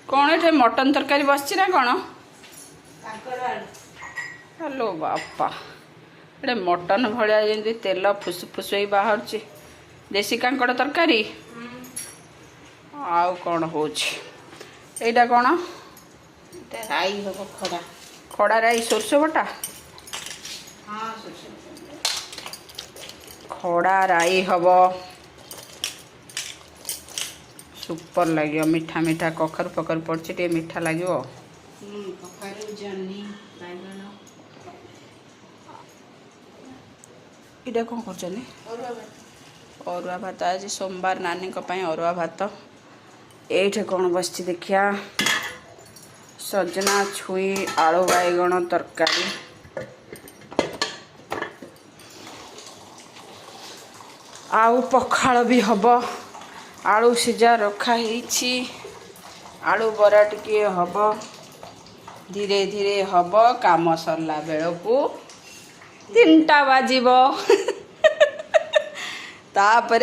कौन ये मटन तरकारी बसची ना कौन हेलो बापा ये मटन भाया जमी तेल फुस फुस बाहर देसी कांकड़ तरकारी आउ कौन हो कौन राई हम खड़ा खड़ा राई सोरष बटा हाँ खड़ा राई हम सुपर लगे मीठा मीठा कखर फकर पड़े मीठा लगे कखारू जन्नी बाइगण इटा कौन कर अरुआ भात आज सोमवार नानी अरुआ भात ये कौन बस देखिया सजना छुई आलू बैगण तरकारी आउ पखाल भी हम आलू सीझा रखाही आलू बरा टिके हम धीरे धीरे हम काम सरला बेलू 3टा बाजिब तापरे